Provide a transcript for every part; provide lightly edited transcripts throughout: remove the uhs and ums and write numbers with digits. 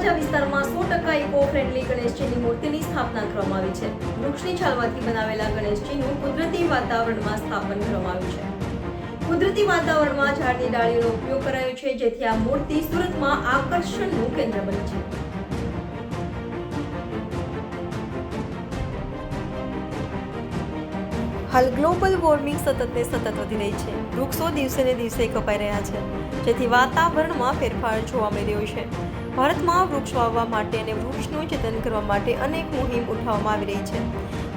તળાજા વિસ્તારમાં 100% eco friendly ગણેશજીની મૂર્તિની સ્થાપના કરવામાં આવી છે। વૃક્ષની છાલમાંથી બનાવેલા ગણેશજીનું કુદરતી વાતાવરણમાં સ્થાપન કરવામાં આવ્યું છે। કુદરતી વાતાવરણમાં ઝાડની ડાળીઓનો ઉપયોગ કરાયો છે, જેથી આ મૂર્તિ સુરતમાં આકર્ષણનું કેન્દ્ર બની છે। હાલ ગ્લોબલ વોર્મિંગ સતત વધી રહી છે। વૃક્ષો દિવસે ને દિવસે કપાઈ રહ્યા છે, જેથી વાતાવરણમાં ફેરફાર જોવા મળી રહ્યો છે। ભારતમાં વૃક્ષ વાવવા માટે અને વૃક્ષનું જતન કરવા માટે અનેક મુહિમ ઉઠાવવામાં આવી રહી છે।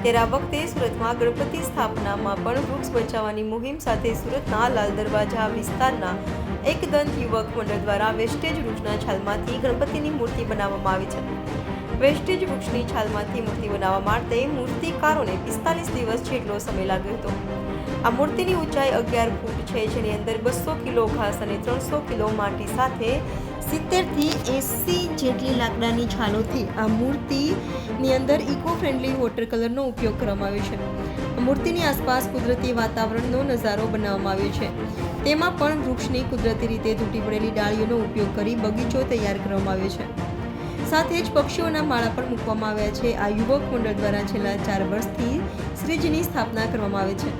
ત્યારે આ વખતે સુરતમાં ગણપતિ સ્થાપનામાં પણ વૃક્ષ બચાવવાની મુહિમ સાથે સુરતના લાલ દરવાજા વિસ્તારના એક દંત યુવક મંડળ દ્વારા વેસ્ટેજ વૃક્ષના છાલમાંથી ગણપતિની મૂર્તિ બનાવવામાં આવી છે। વેસ્ટેજ વૃક્ષની છાલમાંથી મૂર્તિ બનાવવા માટે મૂર્તિકારોને 45 દિવસ જેટલો સમય લાગ્યો હતો। આ મૂર્તિની ઊંચાઈ 11 ફૂટ છે, જેની અંદર 200 કિલો ઘાસ અને 300 કિલો માટી સાથે 70 થી 80 જેટલી લાકડાની છાલોથી આ મૂર્તિની અંદર ઇકો ફ્રેન્ડલી વોટર કલરનો ઉપયોગ કરવામાં આવ્યો છે। આ મૂર્તિની આસપાસ કુદરતી વાતાવરણનો નજારો બનાવવામાં આવ્યો છે। તેમાં પણ વૃક્ષની કુદરતી રીતે તૂટી પડેલી ડાળીઓનો ઉપયોગ કરી બગીચો તૈયાર કરવામાં આવ્યો છે। સાથે જ પક્ષીઓના માળા પણ મૂકવામાં આવ્યા છે। આ યુવક મંડળ દ્વારા છેલ્લા 4 વર્ષથી શ્રીજીની સ્થાપના કરવામાં આવે છે,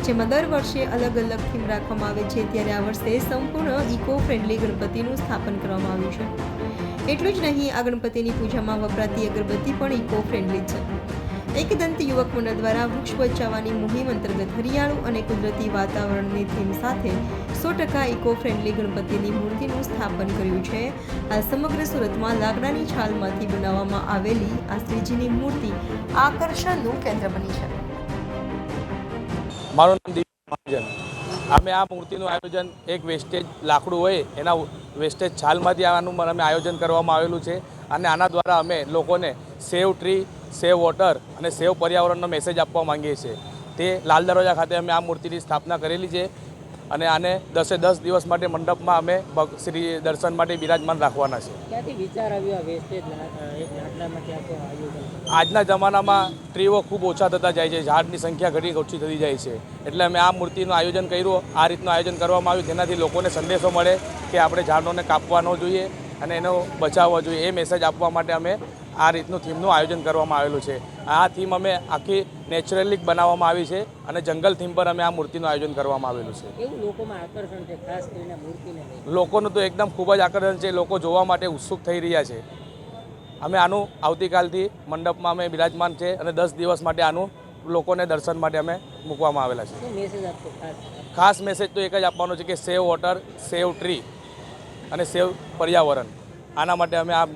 જેમાં દર વર્ષે અલગ અલગ થીમ રાખવામાં આવે છે। ત્યારે આ વર્ષે સંપૂર્ણ ઇકો ફ્રેન્ડલી ગણપતિનું સ્થાપન કરવામાં આવ્યું છે। એટલું જ નહીં, આ ગણપતિની પૂજામાં વપરાતી અગરબત્તી પણ ઇકો ફ્રેન્ડલી છે। એકદંત યુવક મંડળ દ્વારા વૃક્ષ બચાવવાની મુહિમ અંતર્ગત હરિયાળું અને કુદરતી વાતાવરણની થીમ સાથે 100% ઇકો ફ્રેન્ડલી ગણપતિની મૂર્તિનું સ્થાપન કર્યું છે। આ સમગ્ર સુરતમાં લાકડાની છાલમાંથી બનાવવામાં આવેલી આ શ્રીજીની મૂર્તિ આકર્ષણનું કેન્દ્ર બની છે। મારું નામ દિવ્ય મહાજન। અમે આ મૂર્તિનું આયોજન એક વેસ્ટેજ લાકડું હોય એના વેસ્ટેજ છાલમાંથી આનું અમે આયોજન કરવામાં આવેલું છે, અને આના દ્વારા અમે લોકોને સેવ ટ્રી, સેવ વોટર અને સેવ પર્યાવરણનો મેસેજ આપવા માંગીએ છીએ। તે લાલ દરવાજા ખાતે અમે આ મૂર્તિની સ્થાપના કરેલી છે, અને આને 10 દિવસ માટે મંડપમાં અમે શ્રી દર્શન માટે બિરાજમાન રાખવાના છે। ક્યાંથી વિચાર આવ્યો આ વેસ્ટેજ એક લાકડામાંથી આખું આયોજન? આજના જમાનામાં ટ્રીઓ ખૂબ ઓછા થતા જાય છે, ઝાડની સંખ્યા ઘણી ઓછી થતી જાય છે, એટલે અમે આ મૂર્તિનું આયોજન કર્યું। આ રીતનું આયોજન કરવામાં આવ્યું, જેનાથી લોકોને સંદેશો મળે કે આપણે ઝાડોને કાપવા ન જોઈએ અને એનો બચાવવો જોઈએ। એ મેસેજ આપવા માટે અમે આ રીતનું થીમનું આયોજન કરવામાં આવેલું છે। આ થીમ અમે આખી નેચરલી બનાવવામાં આવી છે, અને જંગલ થીમ પર અમે આ મૂર્તિનું આયોજન કરવામાં આવેલું છે। એવું લોકોમાં આકર્ષણ છે, ખાસ કરીને મૂર્તિને લઈને? લોકોનું તો એકદમ ખૂબ જ આકર્ષણ છે, લોકો જોવા માટે ઉત્સુક થઈ રહ્યા છે। અમે આનું આવતીકાલથી મંડપમાં અમે બિરાજમાન છે, અને 10 દિવસ માટે આનું લોકોને દર્શન માટે અમે મૂકવામાં આવેલા છે। શું મેસેજ આપશો? ખાસ મેસેજ તો એક જ આપવાનો છે કે સેવ વોટર, સેવ ટ્રી અને સેવ પર્યાવરણ। આના માટે અમે આ